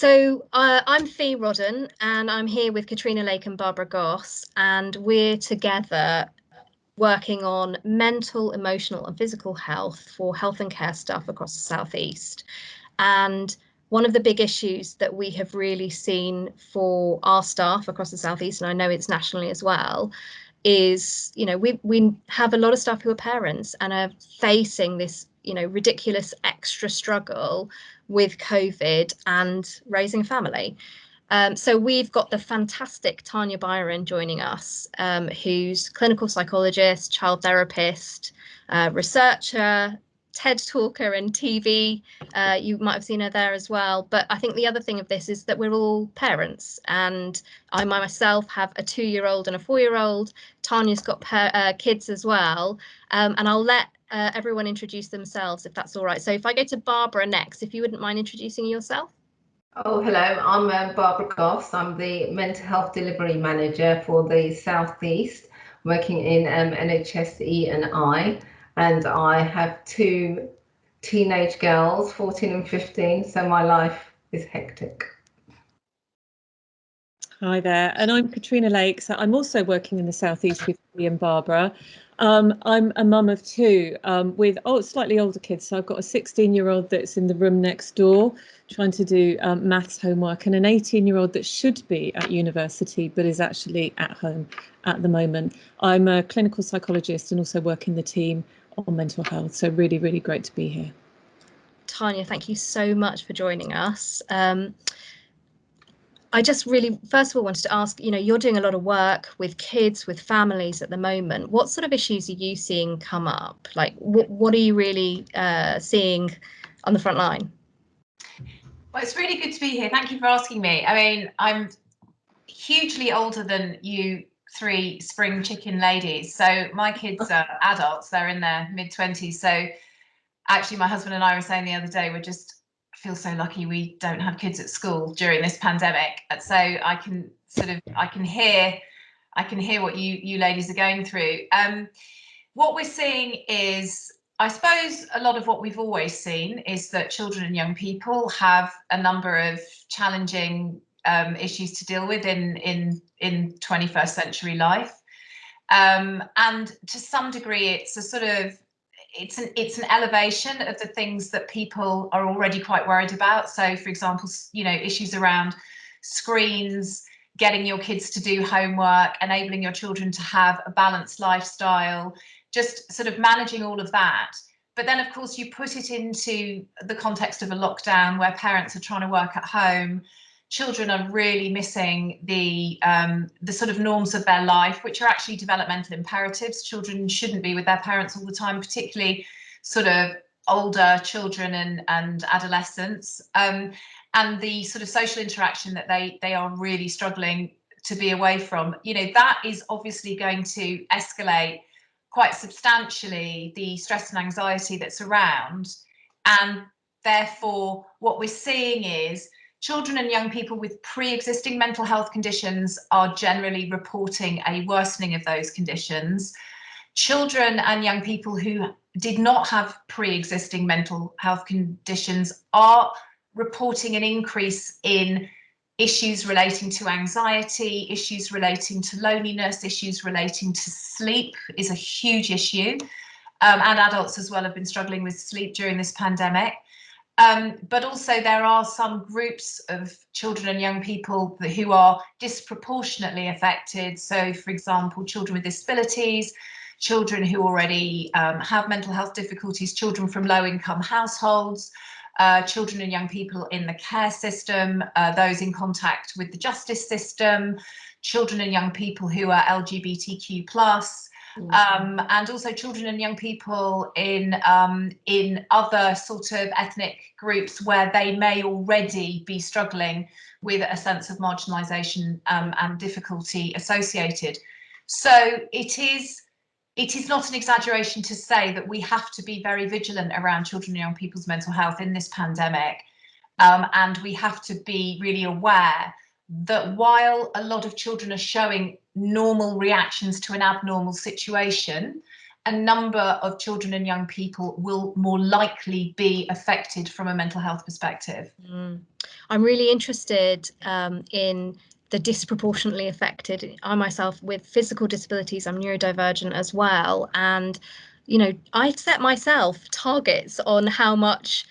I'm Fee Rodden, and I'm here with Katrina Lake and Barbara Goss, and we're together working on mental, emotional and physical health for health and care staff across the South East. And one of the big issues that we have really seen for our staff across the South East, and I know it's nationally as well, is, we have a lot of staff who are parents and are facing this, ridiculous extra struggle with COVID and raising a family. So we've got the fantastic Tanya Byron joining us, who's clinical psychologist, child therapist, researcher, TED talker and TV. You might have seen her there as well. But I think the other thing of this is that we're all parents, and I myself have a 2-year-old and a 4-year-old. Tanya's got kids as well. And I'll let everyone introduce themselves if that's all right. So if I go to Barbara next, if you wouldn't mind introducing yourself. Oh, hello, I'm Barbara Goss. I'm the Mental Health Delivery Manager for the South East, working in NHS E&I, and I have 2 teenage girls, 14 and 15, so my life is hectic. Hi there, and I'm Katrina Lake, so I'm also working in the South East with Fee and Barbara. I'm a mum of 2 with slightly older kids, so I've got a 16-year-old that's in the room next door trying to do maths homework, and an 18-year-old that should be at university but is actually at home at the moment. I'm a clinical psychologist and also work in the team on mental health, so really, really great to be here. Tanya, thank you so much for joining us. I just really, first of all, wanted to ask, you're doing a lot of work with kids, with families at the moment. What sort of issues are you seeing come up? Like, what are you really seeing on the front line? Well, it's really good to be here. Thank you for asking me. I mean, I'm hugely older than you 3 spring chicken ladies. So my kids are adults, they're in their mid-20s. So actually, my husband and I were saying the other day, feel so lucky we don't have kids at school during this pandemic. So I can hear what you ladies are going through. What we're seeing is, I suppose, a lot of what we've always seen is that children and young people have a number of challenging issues to deal with in 21st century life. And to some degree, it's an elevation of the things that people are already quite worried about. So, for example, issues around screens, getting your kids to do homework, enabling your children to have a balanced lifestyle, just sort of managing all of that. But then, of course, you put it into the context of a lockdown where parents are trying to work at home. Children are really missing the sort of norms of their life, which are actually developmental imperatives. Children shouldn't be with their parents all the time, particularly sort of older children and adolescents. And the sort of social interaction that they are really struggling to be away from. That is obviously going to escalate quite substantially the stress and anxiety that's around. And therefore, what we're seeing is children and young people with pre-existing mental health conditions are generally reporting a worsening of those conditions. Children and young people who did not have pre-existing mental health conditions are reporting an increase in issues relating to anxiety, issues relating to loneliness, issues relating to sleep is a huge issue. And adults as well have been struggling with sleep during this pandemic. But also there are some groups of children and young people who are disproportionately affected. So, for example, children with disabilities, children who already have mental health difficulties, children from low-income households, children and young people in the care system, those in contact with the justice system, children and young people who are LGBTQ+, and also children and young people in other sort of ethnic groups where they may already be struggling with a sense of marginalisation and difficulty associated. So it is not an exaggeration to say that we have to be very vigilant around children and young people's mental health in this pandemic, and we have to be really aware that while a lot of children are showing normal reactions to an abnormal situation, a number of children and young people will more likely be affected from a mental health perspective. I'm really interested in the disproportionately affected. I myself, with physical disabilities, I'm neurodivergent as well, and I set myself targets on how much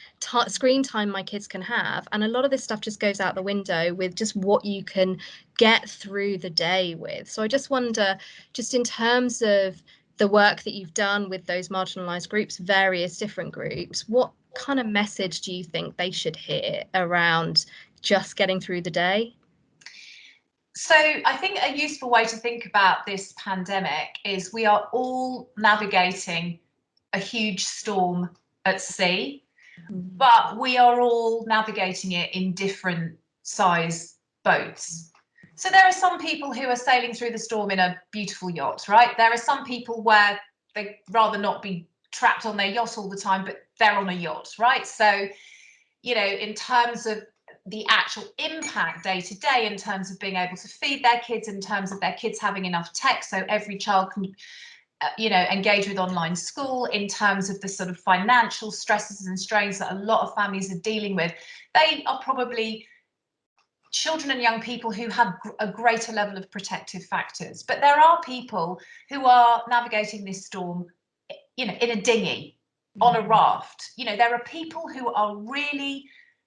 screen time my kids can have, and a lot of this stuff just goes out the window with just what you can get through the day with. So I just wonder, just in terms of the work that you've done with those marginalised groups, various different groups, what kind of message do you think they should hear around just getting through the day? So I think a useful way to think about this pandemic is we are all navigating a huge storm at sea, but we are all navigating it in different size boats. So there are some people who are sailing through the storm in a beautiful yacht, right? There are some people where they'd rather not be trapped on their yacht all the time, but they're on a yacht, right? So, in terms of the actual impact day to day, in terms of being able to feed their kids, in terms of their kids having enough tech so every child can engage with online school, in terms of the sort of financial stresses and strains that a lot of families are dealing with, they are probably children and young people who have a greater level of protective factors. But there are people who are navigating this storm, in a dinghy, on a raft. There are people who are really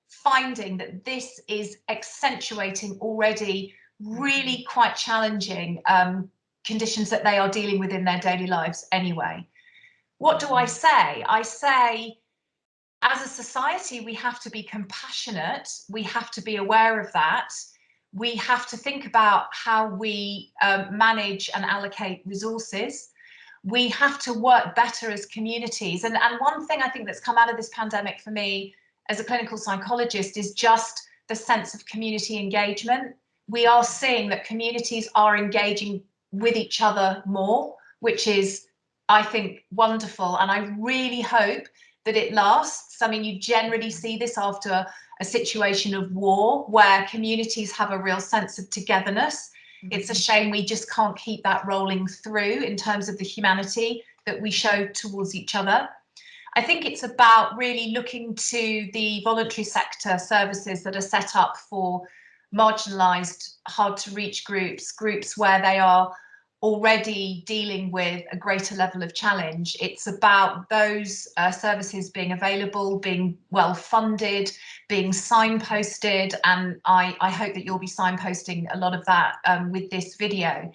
finding that this is accentuating already really quite challenging conditions that they are dealing with in their daily lives anyway. What do I say? I say, as a society, we have to be compassionate. We have to be aware of that. We have to think about how we manage and allocate resources. We have to work better as communities. And one thing I think that's come out of this pandemic for me as a clinical psychologist is just the sense of community engagement. We are seeing that communities are engaging with each other more, which is, I think, wonderful. And I really hope that it lasts. I mean, you generally see this after a situation of war where communities have a real sense of togetherness. It's a shame we just can't keep that rolling through in terms of the humanity that we show towards each other. I think it's about really looking to the voluntary sector services that are set up for marginalised, hard to reach groups where they are already dealing with a greater level of challenge. It's about those services being available, being well funded, being signposted, and I hope that you'll be signposting a lot of that with this video.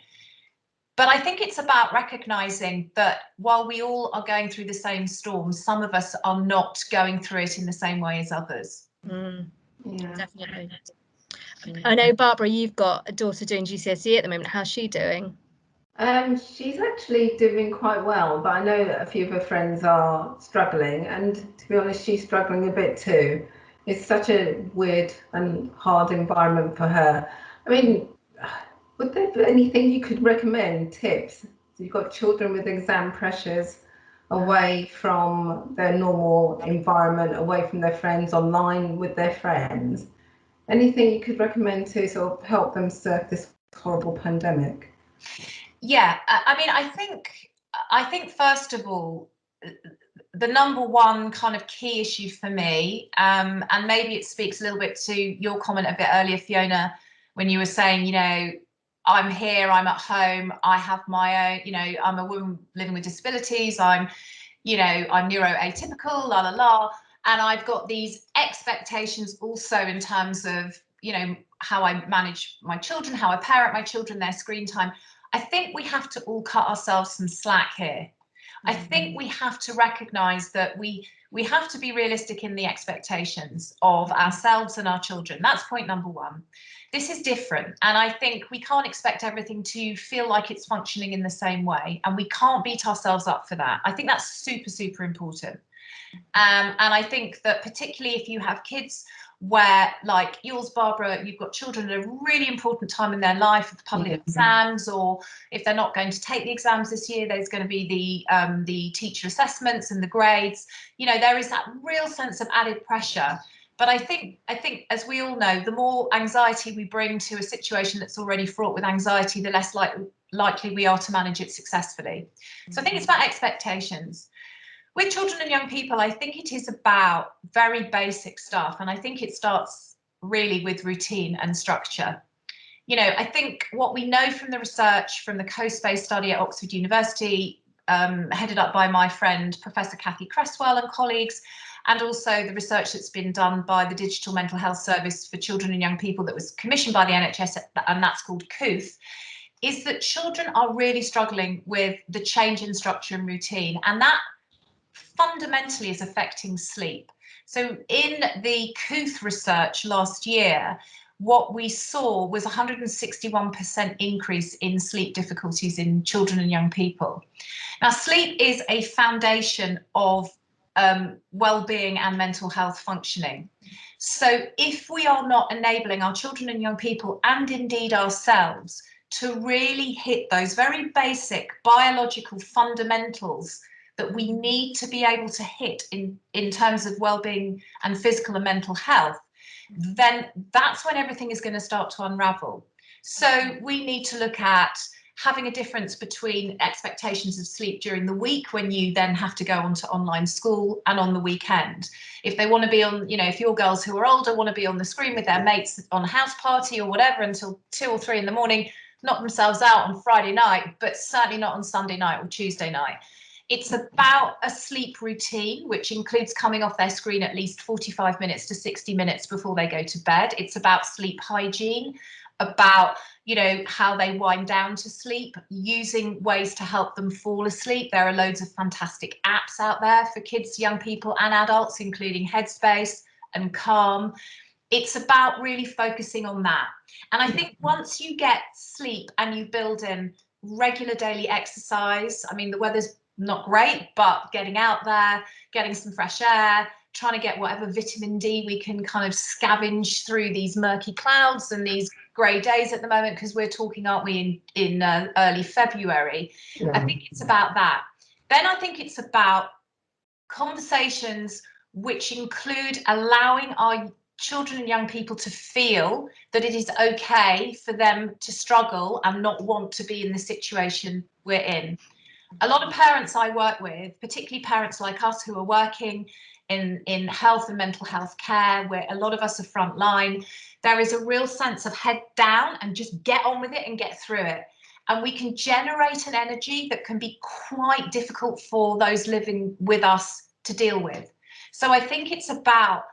But I think it's about recognising that while we all are going through the same storm, some of us are not going through it in the same way as others. Yeah, definitely. I know, Barbara, you've got a daughter doing GCSE at the moment. How's she doing? She's actually doing quite well, but I know a few of her friends are struggling, and to be honest, she's struggling a bit too. It's such a weird and hard environment for her. I mean, would there be anything you could recommend, tips? You've got children with exam pressures, away from their normal environment, away from their friends, online with their friends. Anything you could recommend to sort of help them surf this horrible pandemic? Yeah, I mean, I think first of all, the number one kind of key issue for me, and maybe it speaks a little bit to your comment a bit earlier, Fiona, when you were saying, I'm here, I'm at home, I have my own, I'm a woman living with disabilities, I'm neuroatypical, la la la, and I've got these expectations also in terms of, how I manage my children, how I parent my children, their screen time. I think we have to all cut ourselves some slack here. I think we have to recognise that we have to be realistic in the expectations of ourselves and our children. That's point number one. This is different, and I think we can't expect everything to feel like it's functioning in the same way, and we can't beat ourselves up for that. I think that's super, super important. And I think that particularly if you have kids where, like yours, Barbara, you've got children at a really important time in their life with public exams, or if they're not going to take the exams this year, there's going to be the teacher assessments and the grades. There is that real sense of added pressure. But I think, as we all know, the more anxiety we bring to a situation that's already fraught with anxiety, the less likely we are to manage it successfully. So I think it's about expectations. With children and young people, I think it is about very basic stuff. And I think it starts really with routine and structure. You know, I think what we know from the research from the co-space study at Oxford University, headed up by my friend Professor Cathy Cresswell and colleagues, and also the research that's been done by the Digital Mental Health Service for Children and Young People that was commissioned by the NHS, and that's called COOF, is that children are really struggling with the change in structure and routine, and that fundamentally is affecting sleep. So in the COOF research last year, what we saw was 161% increase in sleep difficulties in children and young people. Now, sleep is a foundation of well-being and mental health functioning. So if we are not enabling our children and young people, and indeed ourselves, to really hit those very basic biological fundamentals that we need to be able to hit in terms of well-being and physical and mental health, then that's when everything is going to start to unravel. So we need to look at having a difference between expectations of sleep during the week, when you then have to go onto online school, and on the weekend. If they want to be on, you know, if your girls who are older want to be on the screen with their mates on a house party or whatever until 2 or 3 in the morning, knock themselves out on Friday night, but certainly not on Sunday night or Tuesday night. It's about a sleep routine, which includes coming off their screen at least 45 minutes to 60 minutes before they go to bed. It's about sleep hygiene, about, you know, how they wind down to sleep, using ways to help them fall asleep. There are loads of fantastic apps out there for kids, young people and adults, including Headspace and Calm. It's about really focusing on that. And I think once you get sleep and you build in regular daily exercise, I mean, the weather's not great, but getting out there, getting some fresh air, trying to get whatever vitamin D we can kind of scavenge through these murky clouds and these grey days at the moment, because we're talking, aren't we, in early February. Yeah. I think it's about that. Then I think it's about conversations which include allowing our children and young people to feel that it is okay for them to struggle and not want to be in the situation we're in. A lot of parents I work with, particularly parents like us who are working in health and mental health care, where a lot of us are frontline, there is a real sense of head down and just get on with it and get through it. And we can generate an energy that can be quite difficult for those living with us to deal with. So I think it's about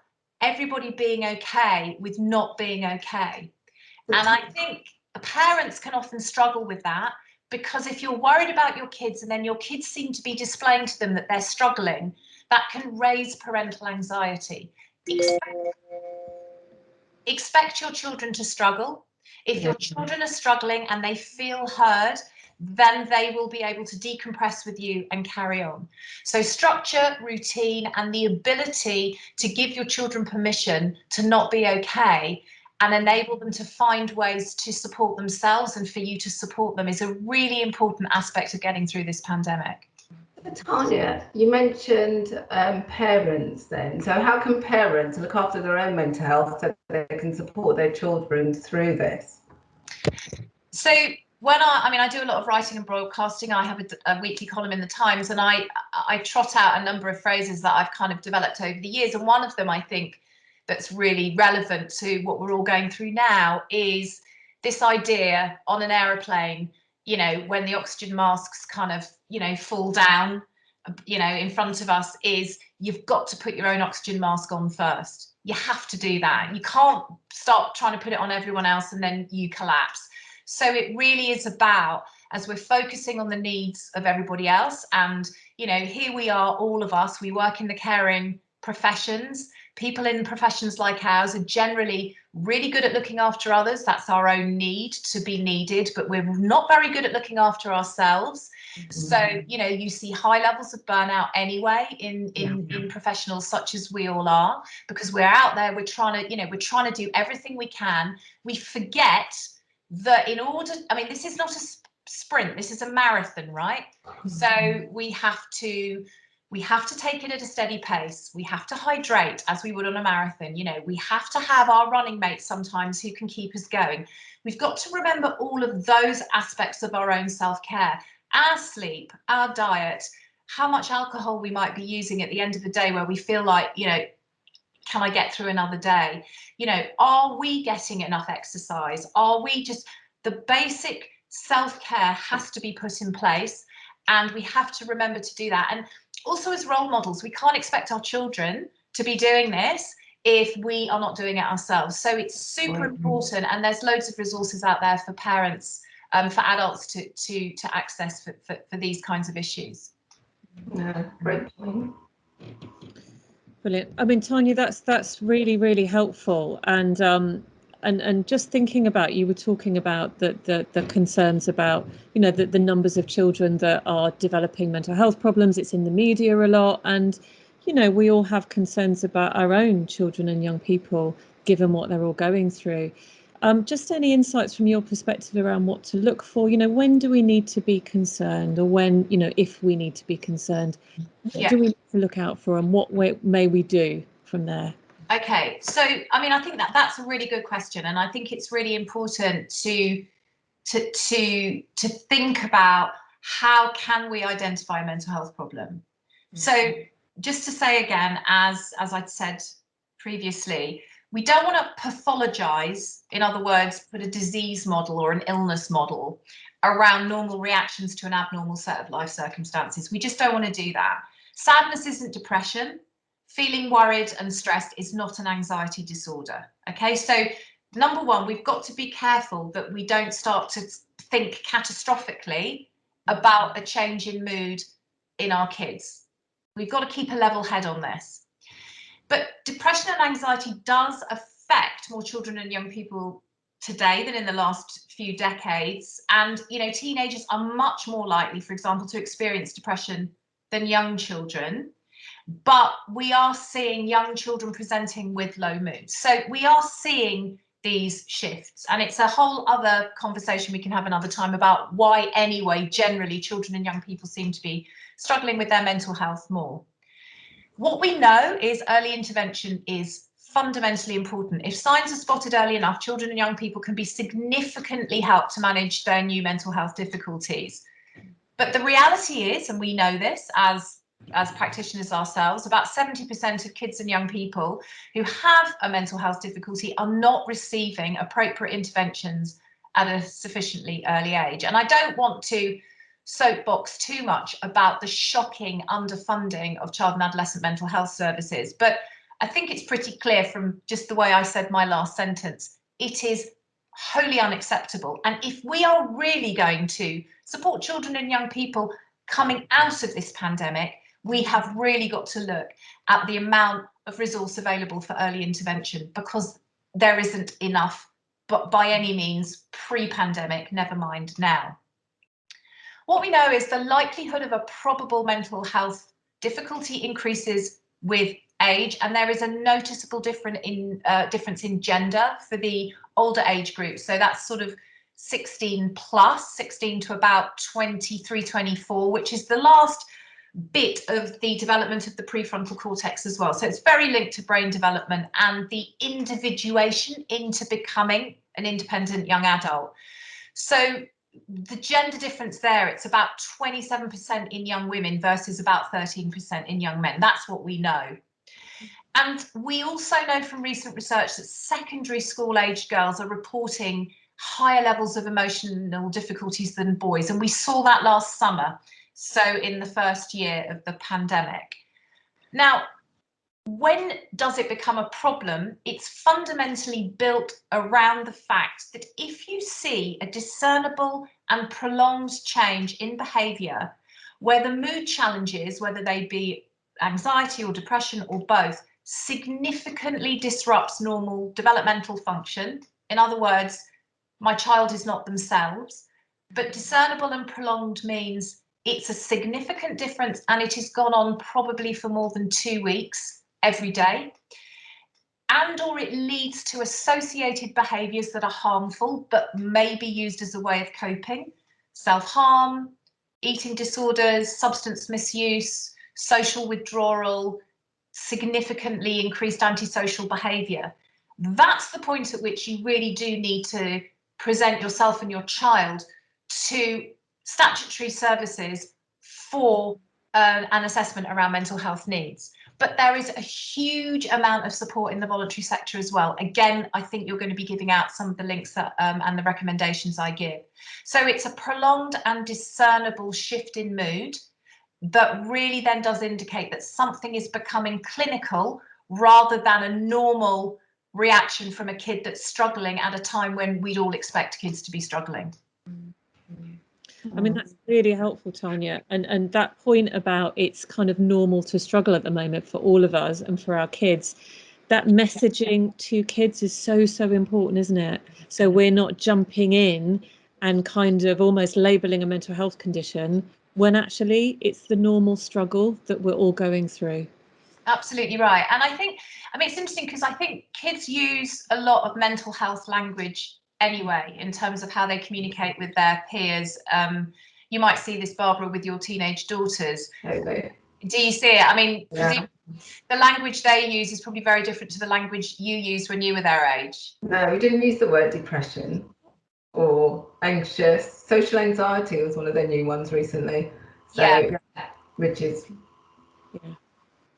everybody being okay with not being okay. And I think parents can often struggle with that, because if you're worried about your kids and then your kids seem to be displaying to them that they're struggling, that can raise parental anxiety. Expect your children to struggle. If your children are struggling and they feel heard, then they will be able to decompress with you and carry on. So structure, routine, and the ability to give your children permission to not be okay and enable them to find ways to support themselves and for you to support them is a really important aspect of getting through this pandemic. Tanya, you mentioned parents then. So how can parents look after their own mental health so they can support their children through this? So when I do a lot of writing and broadcasting. I have a weekly column in the Times, and I trot out a number of phrases that I've kind of developed over the years. And one of them, I think, that's really relevant to what we're all going through now is this idea on an aeroplane, you know, when the oxygen masks kind of, you know, fall down, you know, in front of us, is you've got to put your own oxygen mask on first. You have to do that. You can't stop trying to put it on everyone else and then you collapse. So it really is about, as we're focusing on the needs of everybody else, and, you know, here we are, all of us, we work in the caring professions. People in professions like ours are generally really good at looking after others. That's our own need to be needed, but we're not very good at looking after ourselves. So, you know, you see high levels of burnout anyway in professionals such as we all are, because we're out there, we're trying to do everything we can. We forget that in order, I mean, this is not a sprint, this is a marathon, right? So we have to take it at a steady pace. We have to hydrate as we would on a marathon. You know, we have to have our running mates sometimes who can keep us going. We've got to remember all of those aspects of our own self-care, our sleep, our diet, how much alcohol we might be using at the end of the day, where we feel like, you know, can I get through another day? You know, are we getting enough exercise? Are we just, the basic self-care has to be put in place, and we have to remember to do that. And also, as role models, we can't expect our children to be doing this if we are not doing it ourselves. So it's super important, and there's loads of resources out there for parents, for adults to access for these kinds of issues. Yeah, great point. Brilliant. I mean, Tanya, that's really, really helpful. And just thinking about, you were talking about the concerns about, you know, the numbers of children that are developing mental health problems. It's in the media a lot, and you know, we all have concerns about our own children and young people, given what they're all going through. Just any insights from your perspective around what to look for? You know, when do we need to be concerned, or when, you know, if we need to be concerned, what do we need to look out for, and what may we do from there? Okay, so I mean, I think that's a really good question, and I think it's really important to think about how can we identify a mental health problem. So just to say again, as I'd said previously, we don't want to pathologize, in other words, put a disease model or an illness model around normal reactions to an abnormal set of life circumstances. We just don't want to do that. Sadness isn't depression. Feeling worried and stressed is not an anxiety disorder. Okay, so number one, we've got to be careful that we don't start to think catastrophically about a change in mood in our kids. We've got to keep a level head on this. But depression and anxiety does affect more children and young people today than in the last few decades. And, you know, teenagers are much more likely, for example, to experience depression than young children. But we are seeing young children presenting with low moods. So we are seeing these shifts, and it's a whole other conversation we can have another time about why anyway generally children and young people seem to be struggling with their mental health more. What we know is early intervention is fundamentally important. If signs are spotted early enough, children and young people can be significantly helped to manage their new mental health difficulties. But the reality is, and we know this as practitioners ourselves, about 70% of kids and young people who have a mental health difficulty are not receiving appropriate interventions at a sufficiently early age. And I don't want to soapbox too much about the shocking underfunding of child and adolescent mental health services, but I think it's pretty clear from just the way I said my last sentence, it is wholly unacceptable. And if we are really going to support children and young people coming out of this pandemic, we have really got to look at the amount of resource available for early intervention, because there isn't enough, but by any means pre-pandemic, never mind now. What we know is the likelihood of a probable mental health difficulty increases with age, and there is a noticeable difference in gender for the older age group. So that's sort of 16 plus, 16 to about 23, 24, which is the last bit of the development of the prefrontal cortex as well. So it's very linked to brain development and the individuation into becoming an independent young adult. So the gender difference there, it's about 27% in young women versus about 13% in young men. That's what we know. And we also know from recent research that secondary school aged girls are reporting higher levels of emotional difficulties than boys. And we saw that last summer, so in the first year of the pandemic. Now, when does it become a problem? It's fundamentally built around the fact that if you see a discernible and prolonged change in behaviour, where the mood challenges, whether they be anxiety or depression or both, significantly disrupts normal developmental function. In other words, my child is not themselves, but discernible and prolonged means it's a significant difference and it has gone on probably for more than 2 weeks every day, and or it leads to associated behaviours that are harmful but may be used as a way of coping: self-harm, eating disorders, substance misuse, social withdrawal, significantly increased antisocial behaviour. That's the point at which you really do need to present yourself and your child to statutory services for an assessment around mental health needs. But there is a huge amount of support in the voluntary sector as well. Again, I think you're going to be giving out some of the links that, and the recommendations I give. So it's a prolonged and discernible shift in mood that really then does indicate that something is becoming clinical rather than a normal reaction from a kid that's struggling at a time when we'd all expect kids to be struggling. I mean, that's really helpful, Tanya. And that point about it's kind of normal to struggle at the moment for all of us and for our kids, that messaging to kids is so, so important, isn't it? So we're not jumping in and kind of almost labeling a mental health condition when actually it's the normal struggle that we're all going through. Absolutely right. And I mean, it's interesting because I think kids use a lot of mental health language anyway, in terms of how they communicate with their peers. You might see this, Barbara, with your teenage daughters. Okay. Do you see it? I mean, Yeah. the language they use is probably very different to the language you used when you were their age. No, we didn't use the word depression or anxious. Social anxiety was one of their new ones recently. So, Yeah. which is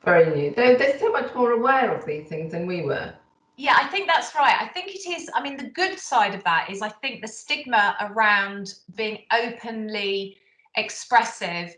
very new. They're so much more aware of these things than we were. Yeah, I think that's right. I think it is. I mean, the good side of that is I think the stigma around being openly expressive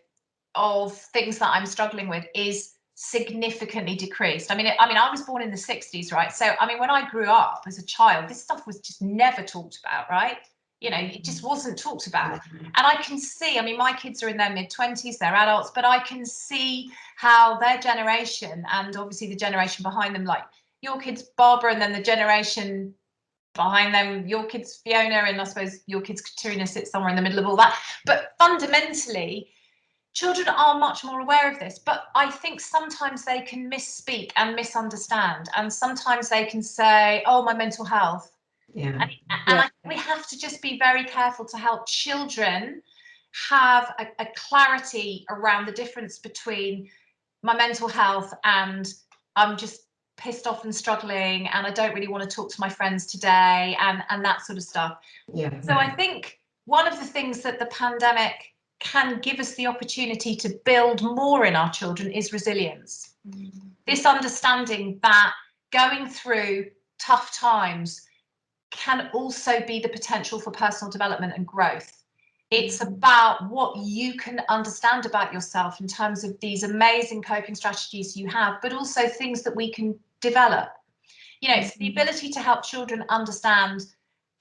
of things that I'm struggling with is significantly decreased. I mean, I was born in the 60s, right? So, I mean, when I grew up as a child, this stuff was just never talked about, right? You know, it just wasn't talked about. And I can see, I mean, my kids are in their mid-20s, they're adults, but I can see how their generation, and obviously the generation behind them, like your kids, Barbara, and then the generation behind them, your kids, Fiona, and I suppose your kids, Katerina, sit somewhere in the middle of all that. But fundamentally, children are much more aware of this, but I think sometimes they can misspeak and misunderstand, and sometimes they can say, oh, my mental health. Yeah. And I think we have to just be very careful to help children have a clarity around the difference between my mental health and I'm just pissed off and struggling and I don't really want to talk to my friends today and that sort of stuff. Yeah. So I think one of the things that the pandemic can give us the opportunity to build more in our children is resilience. This understanding that going through tough times can also be the potential for personal development and growth. It's about what you can understand about yourself in terms of these amazing coping strategies you have, but also things that we can develop. You know, it's the ability to help children understand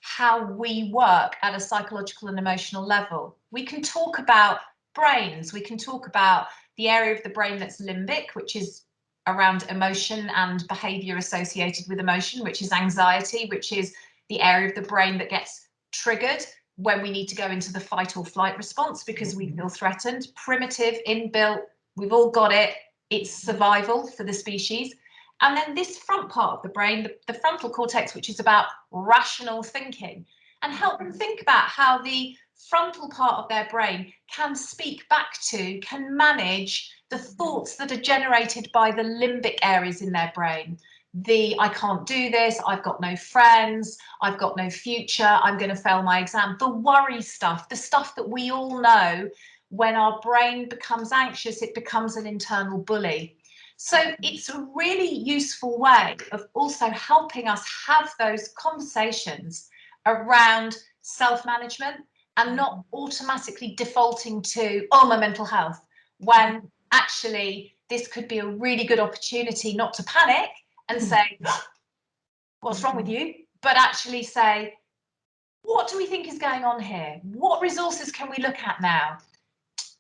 how we work at a psychological and emotional level. We can talk about brains. We can talk about the area of the brain that's limbic, which is around emotion and behavior associated with emotion, which is anxiety, which is the area of the brain that gets triggered when we need to go into the fight or flight response because we feel threatened. Primitive, inbuilt, we've all got it. It's survival for the species. And then this front part of the brain, the frontal cortex, which is about rational thinking, and help them think about how the frontal part of their brain can speak back to, can manage the thoughts that are generated by the limbic areas in their brain. The I can't do this, I've got no friends, I've got no future, I'm going to fail my exam, the worry stuff, the stuff that we all know when our brain becomes anxious, it becomes an internal bully. So it's a really useful way of also helping us have those conversations around self-management and not automatically defaulting to, oh, my mental health, when actually this could be a really good opportunity not to panic and say, what's wrong with you? But actually say, what do we think is going on here? What resources can we look at now?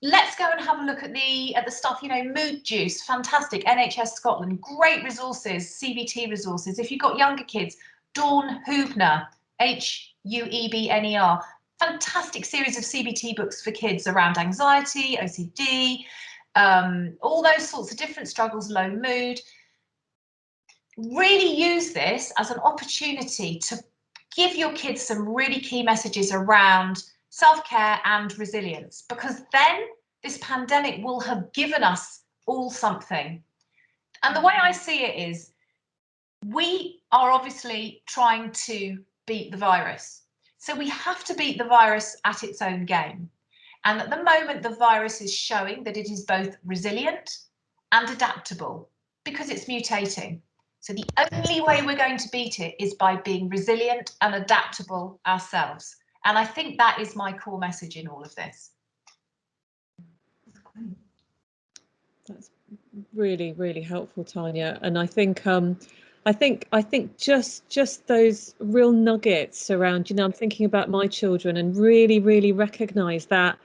Let's go and have a look at the stuff, you know, Mood Juice, fantastic, NHS Scotland, great resources, CBT resources. If you've got younger kids, Dawn Hubner, Huebner, fantastic series of CBT books for kids around anxiety, OCD, all those sorts of different struggles, low mood. Really use this as an opportunity to give your kids some really key messages around self-care and resilience, because then this pandemic will have given us all something. And the way I see it is, we are obviously trying to beat the virus. So we have to beat the virus at its own game. And at the moment, the virus is showing that it is both resilient and adaptable because it's mutating. So the only way we're going to beat it is by being resilient and adaptable ourselves. And I think that is my core message in all of this. That's really, really helpful, Tanya. And I think just those real nuggets around, I'm thinking about my children and really recognize that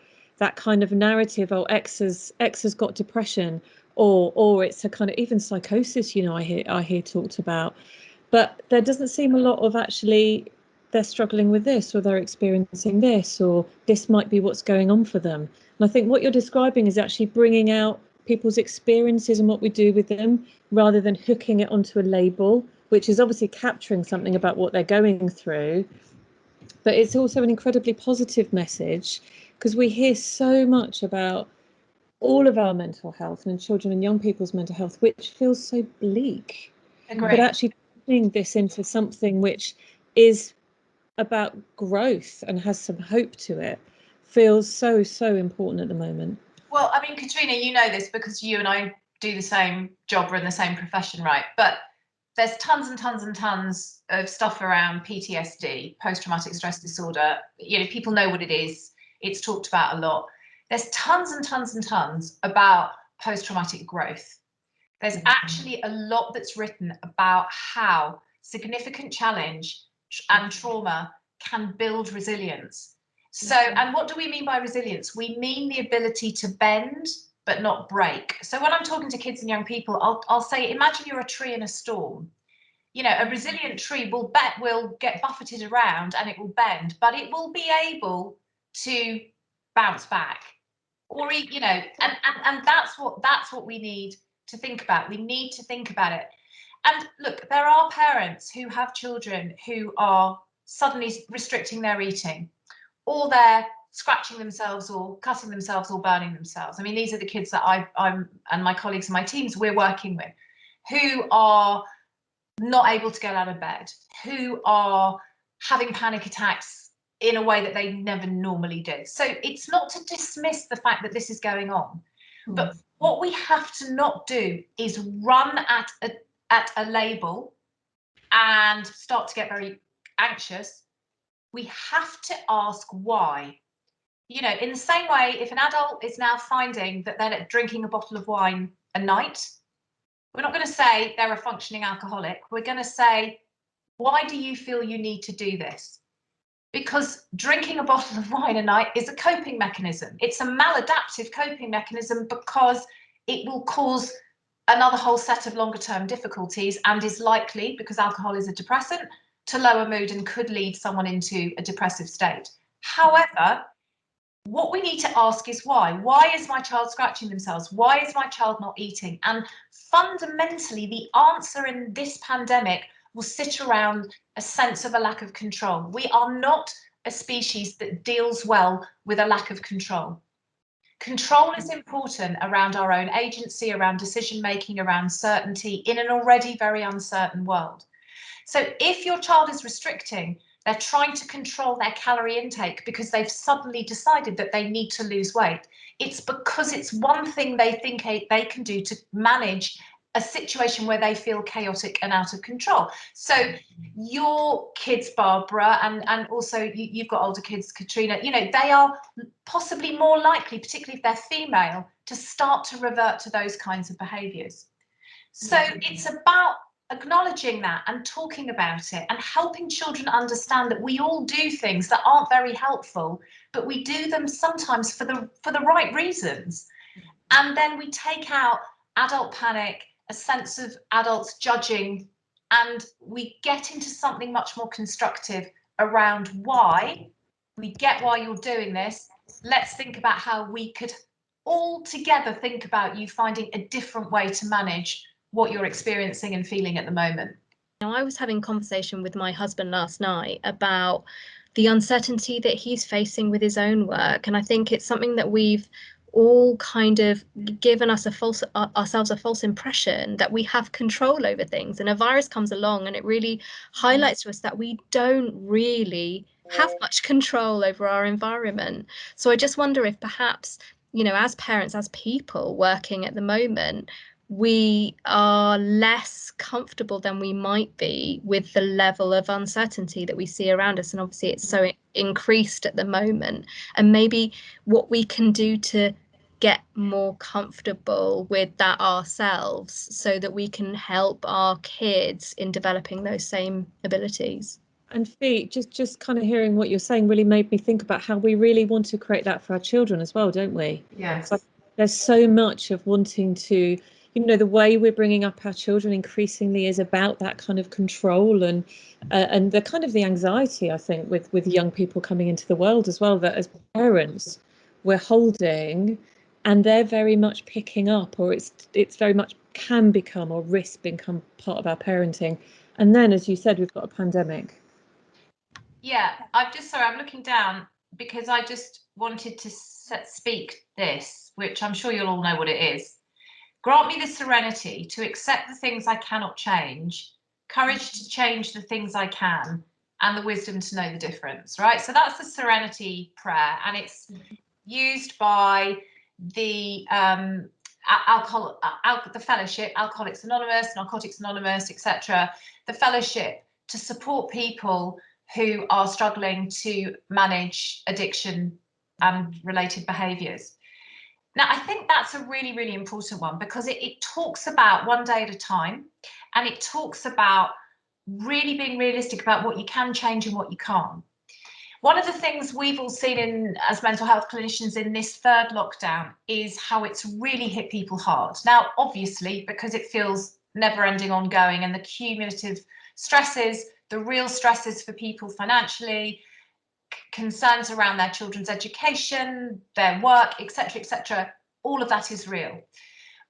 kind of narrative, oh, X has got depression, or it's a kind of even psychosis, I hear talked about. But there doesn't seem a lot of actually they're struggling with this, or they're experiencing this, or this might be what's going on for them. And I think what you're describing is actually bringing out people's experiences and what we do with them, rather than hooking it onto a label, which is obviously capturing something about what they're going through. But it's also an incredibly positive message, because we hear so much about all of our mental health and children and young people's mental health, which feels so bleak. Agreed. But actually turning this into something which is about growth and has some hope to it feels so important at the moment. Well, I mean, Katrina, you know this because you and I do the same job, we're in the same profession, right? But there's tons and tons and tons of stuff around PTSD, post-traumatic stress disorder. People know what it is. It's talked about a lot. There's tons and tons and tons about post-traumatic growth. There's actually a lot that's written about how significant challenge and trauma can build resilience. So, and what do we mean by resilience? We mean the ability to bend but not break. So when I'm talking to kids and young people, I'll say, imagine you're a tree in a storm. A resilient tree will get buffeted around and it will bend, but it will be able to bounce back. Or and that's what we need to think about. We need to think about it. And look, there are parents who have children who are suddenly restricting their eating, or they're scratching themselves or cutting themselves or burning themselves. I mean, these are the kids that I'm and my colleagues and my teams we're working with, who are not able to get out of bed, who are having panic attacks in a way that they never normally did. So it's not to dismiss the fact that this is going on, but what we have to not do is run at a label and start to get very anxious. We have to ask why. In the same way, if an adult is now finding that they're drinking a bottle of wine a night, we're not going to say they're a functioning alcoholic. We're going to say, why do you feel you need to do this? Because drinking a bottle of wine a night is a coping mechanism. It's a maladaptive coping mechanism because it will cause another whole set of longer term difficulties and is likely, because alcohol is a depressant, to lower mood and could lead someone into a depressive state. However, what we need to ask is why. Why is my child scratching themselves? Why is my child not eating? And fundamentally, the answer in this pandemic will sit around a sense of a lack of control. We are not a species that deals well with a lack of control. Control is important around our own agency, around decision making, around certainty in an already very uncertain world. So if your child is restricting, they're trying to control their calorie intake because they've suddenly decided that they need to lose weight. It's because it's one thing they think they can do to manage a situation where they feel chaotic and out of control. So your kids, Barbara, and also you've got older kids, Katrina, they are possibly more likely, particularly if they're female, to start to revert to those kinds of behaviours. So it's about acknowledging that and talking about it and helping children understand that we all do things that aren't very helpful, but we do them sometimes for the right reasons. And then we take out adult panic, a sense of adults judging, and we get into something much more constructive around why. We get why you're doing this. Let's think about how we could all together think about you finding a different way to manage what you're experiencing and feeling at the moment. Now, I was having a conversation with my husband last night about the uncertainty that he's facing with his own work, and I think it's something that we've all kind of given ourselves a false impression that we have control over things, and a virus comes along and it really highlights to us that we don't really have much control over our environment. So I just wonder if perhaps, you know, as parents, as people working at the moment, we are less comfortable than we might be with the level of uncertainty that we see around us. And obviously it's so increased at the moment. And maybe what we can do to get more comfortable with that ourselves so that we can help our kids in developing those same abilities. And Fee, just kind of hearing what you're saying really made me think about how we really want to create that for our children as well, don't we? Yes. So there's so much of wanting to, you know, the way we're bringing up our children increasingly is about that kind of control and the kind of the anxiety, I think, with young people coming into the world as well, that as parents we're holding, and they're very much picking up, or it's very much can become or risk become part of our parenting. And then, as you said, we've got a pandemic. Yeah, I'm looking down because I just wanted to speak this, which I'm sure you'll all know what it is. Grant me the serenity to accept the things I cannot change, courage to change the things I can, and the wisdom to know the difference, right? So that's the serenity prayer, and it's used by the the fellowship, Alcoholics Anonymous, Narcotics Anonymous, etc. The fellowship to support people who are struggling to manage addiction and related behaviours. Now, I think that's a really, really important one because it talks about one day at a time, and it talks about really being realistic about what you can change and what you can't. One of the things we've all seen as mental health clinicians in this third lockdown is how it's really hit people hard. Now, obviously, because it feels never ending ongoing, and the cumulative stresses, the real stresses for people financially, concerns around their children's education, their work, etc., all of that is real.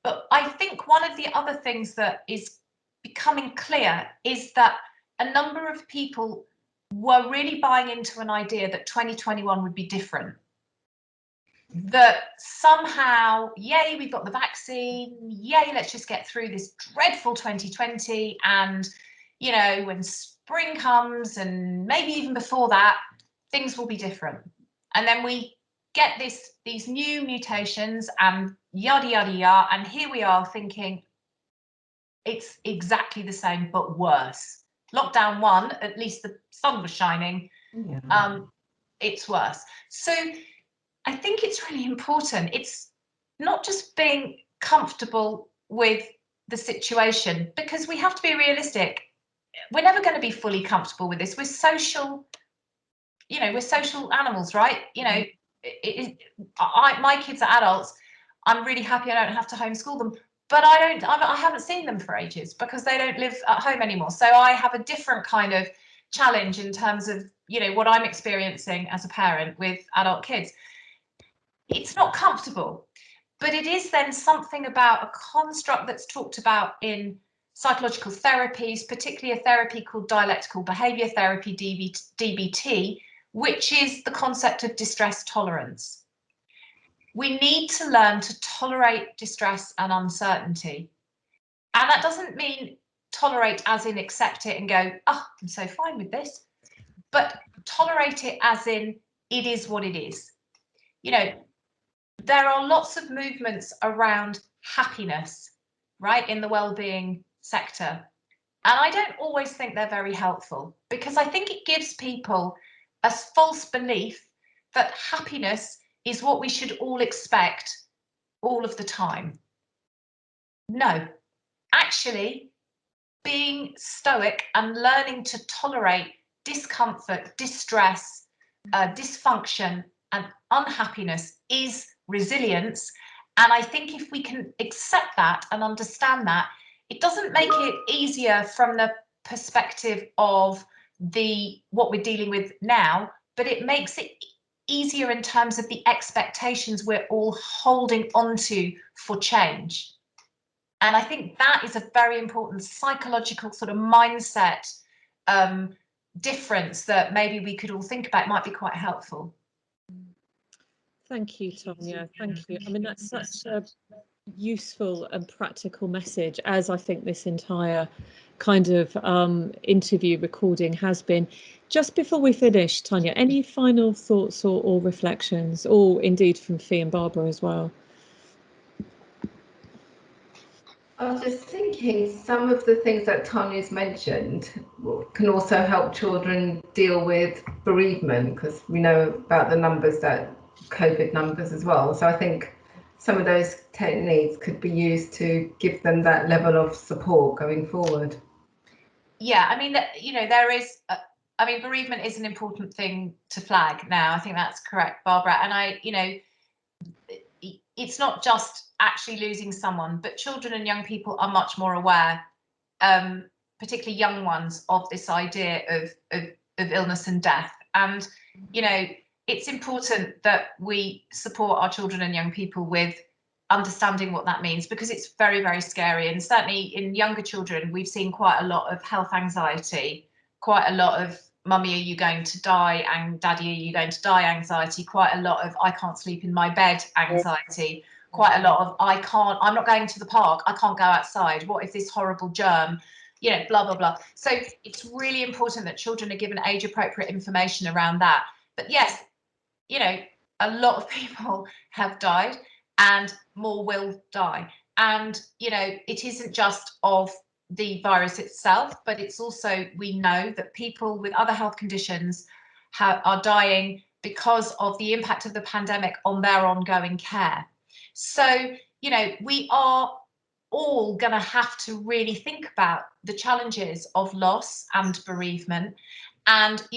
But I think one of the other things that is becoming clear is that a number of people were really buying into an idea that 2021 would be different. That somehow, yay, we've got the vaccine, yay, let's just get through this dreadful 2020, and, you know, when spring comes, and maybe even before that, things will be different. And then we get these new mutations and yada, yada, yada, and here we are thinking it's exactly the same, but worse. Lockdown 1, at least the sun was shining. Yeah. It's worse. So I think it's really important. It's not just being comfortable with the situation, because we have to be realistic. We're never going to be fully comfortable with this. We're social, you know, we're social animals, right? You know, my kids are adults. I'm really happy I don't have to homeschool them, but I haven't seen them for ages because they don't live at home anymore. So I have a different kind of challenge in terms of, you know, what I'm experiencing as a parent with adult kids. It's not comfortable, but it is then something about a construct that's talked about in psychological therapies, particularly a therapy called dialectical behavior therapy, DBT, which is the concept of distress tolerance. We need to learn to tolerate distress and uncertainty. And that doesn't mean tolerate as in accept it and go, oh, I'm so fine with this, but tolerate it as in it is what it is. You know, there are lots of movements around happiness, right, in the well-being sector. And I don't always think they're very helpful, because I think it gives people a false belief that happiness is what we should all expect all of the time. No, actually, being stoic and learning to tolerate discomfort, distress, dysfunction, and unhappiness is resilience. And I think if we can accept that and understand that, it doesn't make it easier from the perspective of what we're dealing with now, but it makes it easier in terms of the expectations we're all holding onto for change. And I think that is a very important psychological sort of mindset difference that maybe we could all think about. It might be quite helpful. Thank you, Tanya. Thank you. I mean, that's such a useful and practical message, as I think this entire kind of interview recording has been. Just before we finish, Tanya, any final thoughts or reflections, or indeed from Fee and Barbara as well? I was just thinking some of the things that Tanya's mentioned can also help children deal with bereavement, because we know about the numbers, that COVID numbers as well. So I think some of those techniques could be used to give them that level of support going forward. Yeah, I mean, there is, I mean, bereavement is an important thing to flag now. I think that's correct, Barbara. And it's not just actually losing someone, but children and young people are much more aware, particularly young ones, of this idea of illness and death. And, it's important that we support our children and young people with understanding what that means, because it's very, very scary. And certainly in younger children, we've seen quite a lot of health anxiety, quite a lot of mummy, are you going to die? And daddy, are you going to die anxiety, quite a lot of I can't sleep in my bed anxiety, quite a lot of I'm not going to the park, I can't go outside, what if this horrible germ, blah, blah, blah. So it's really important that children are given age appropriate information around that. But yes, a lot of people have died and more will die. And, it isn't just of the virus itself, but it's also, we know that people with other health conditions are dying because of the impact of the pandemic on their ongoing care. So, we are all going to have to really think about the challenges of loss and bereavement. And,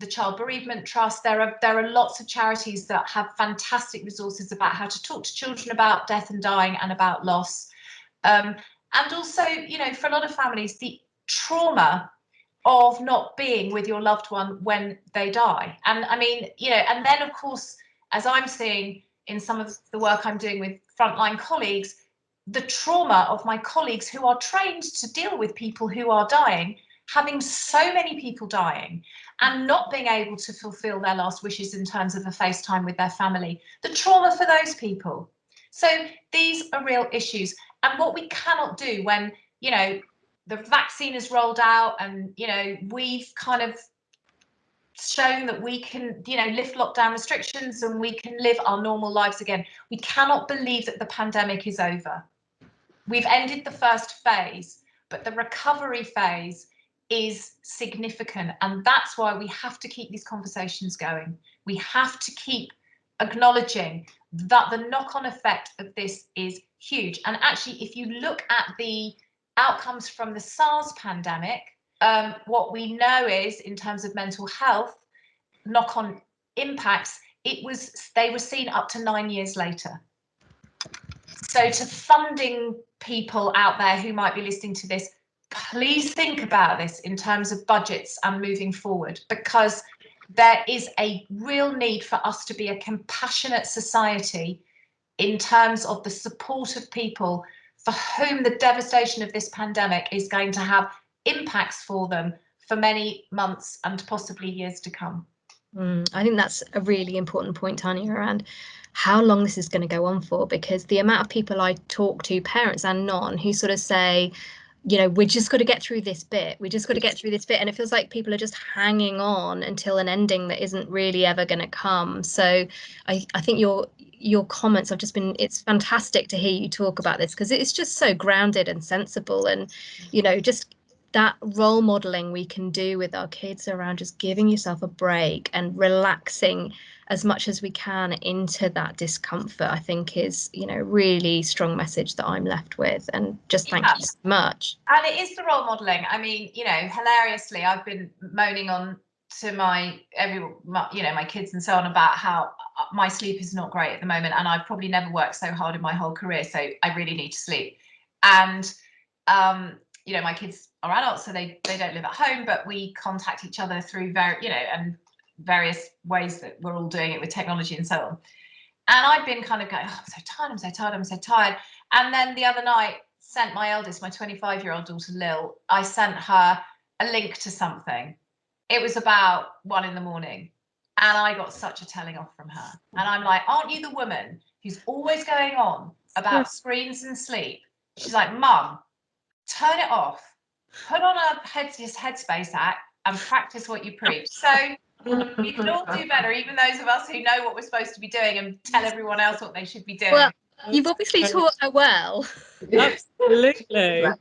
the Child Bereavement Trust, there are lots of charities that have fantastic resources about how to talk to children about death and dying and about loss. And also, for a lot of families, the trauma of not being with your loved one when they die. And I mean, and then of course, as I'm seeing in some of the work I'm doing with frontline colleagues, the trauma of my colleagues who are trained to deal with people who are dying, having so many people dying and not being able to fulfill their last wishes in terms of a FaceTime with their family, the trauma for those people. So these are real issues. And what we cannot do when, the vaccine is rolled out and, we've kind of shown that we can, lift lockdown restrictions and we can live our normal lives again. We cannot believe that the pandemic is over. We've ended the first phase, but the recovery phase is significant. And that's why we have to keep these conversations going. We have to keep acknowledging that the knock-on effect of this is huge. And actually, if you look at the outcomes from the SARS pandemic, what we know is, in terms of mental health, knock-on impacts, they were seen up to 9 years later. So to funding people out there who might be listening to this, please think about this in terms of budgets and moving forward, because there is a real need for us to be a compassionate society in terms of the support of people for whom the devastation of this pandemic is going to have impacts for them for many months and possibly years to come. I think that's a really important point, Tanya, around how long this is going to go on for, because the amount of people I talk to, parents and non, who sort of say, we just got to get through this bit. We just got to get through this bit. And it feels like people are just hanging on until an ending that isn't really ever going to come. So I think your comments have just been, it's fantastic to hear you talk about this, because it's just so grounded and sensible, and, just that role modeling we can do with our kids around just giving yourself a break and relaxing as much as we can into that discomfort, I think is, really strong message that I'm left with. And just thank you so much. And it is the role modeling. I mean, hilariously, I've been moaning on to my kids and so on about how my sleep is not great at the moment, and I've probably never worked so hard in my whole career, so I really need to sleep. And my kids are adults, so they don't live at home, but we contact each other through various ways that we're all doing it with technology and so on. And I've been kind of going, I'm so tired. And then the other night, sent my eldest, my 25-year-old daughter Lil, I sent her a link to something. It was about 1 a.m, and I got such a telling off from her. And I'm like, aren't you the woman who's always going on about screens and sleep. She's like, Mum, turn it off, put on a Headspace app and practice what you preach. So we can all do better, even those of us who know what we're supposed to be doing and tell everyone else what they should be doing. Well, you've obviously taught her well. Absolutely. Yeah,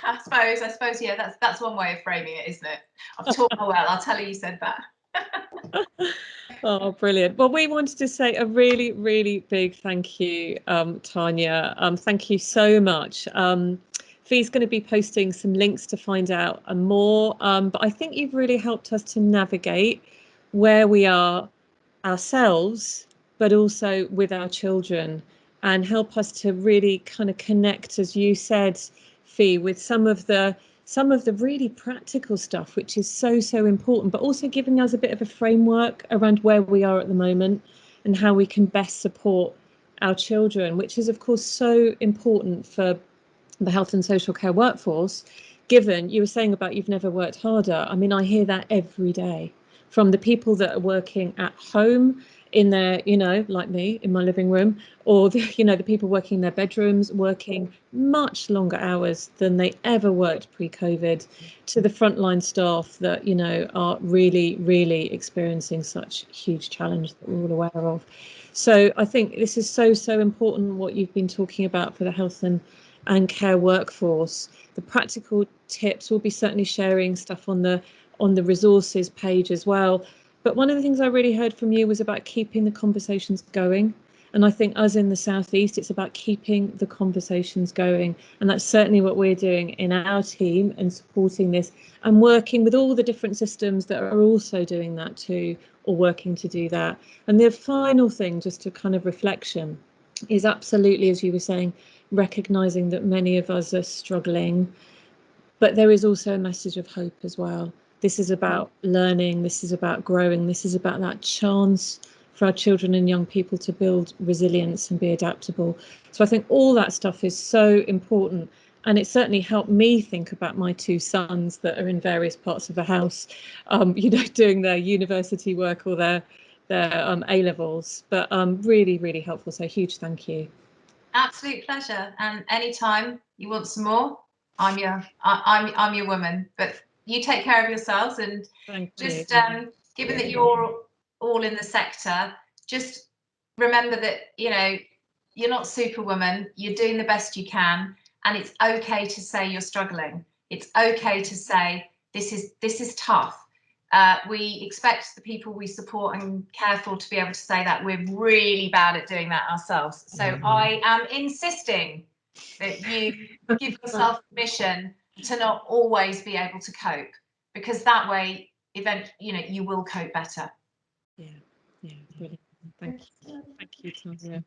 I suppose, yeah, that's one way of framing it, isn't it? I've taught her well. I'll tell her you said that. Oh, brilliant. Well, we wanted to say a really, really big thank you, Tanya. Thank you so much. Fee's going to be posting some links to find out more, but I think you've really helped us to navigate where we are ourselves, but also with our children, and help us to really kind of connect, as you said, Fee, with some of the really practical stuff, which is so important, but also giving us a bit of a framework around where we are at the moment and how we can best support our children, which is of course so important for the health and social care workforce. Given you were saying about you've never worked harder, I mean, I hear that every day from the people that are working at home in their, like me in my living room, or the people working in their bedrooms, working much longer hours than they ever worked pre-COVID, to the frontline staff that are really experiencing such huge challenge that we're all aware of. So I think this is so important, what you've been talking about for the health and care workforce. The practical tips, we'll be certainly sharing stuff on the resources page as well. But one of the things I really heard from you was about keeping the conversations going. And I think us in the Southeast, it's about keeping the conversations going. And that's certainly what we're doing in our team and supporting this and working with all the different systems that are also doing that too, or working to do that. And the final thing, just a kind of reflection, is absolutely, as you were saying, recognizing that many of us are struggling, but there is also a message of hope as well. This is about learning, this is about growing, this is about that chance for our children and young people to build resilience and be adaptable. So I think all that stuff is so important, and it certainly helped me think about my two sons that are in various parts of the house, doing their university work or their A-levels, but really helpful. So huge thank you. Absolute pleasure, and anytime you want some more, I'm your woman. But you take care of yourselves, and just given that you're all in the sector, just remember that you're not Superwoman. You're doing the best you can, and it's okay to say you're struggling. It's okay to say this is tough. We expect the people we support and care for to be able to say that. We're really bad at doing that ourselves. So I am insisting that you give yourself permission to not always be able to cope, because that way, you will cope better. Yeah, brilliant. Thank you, Tanya.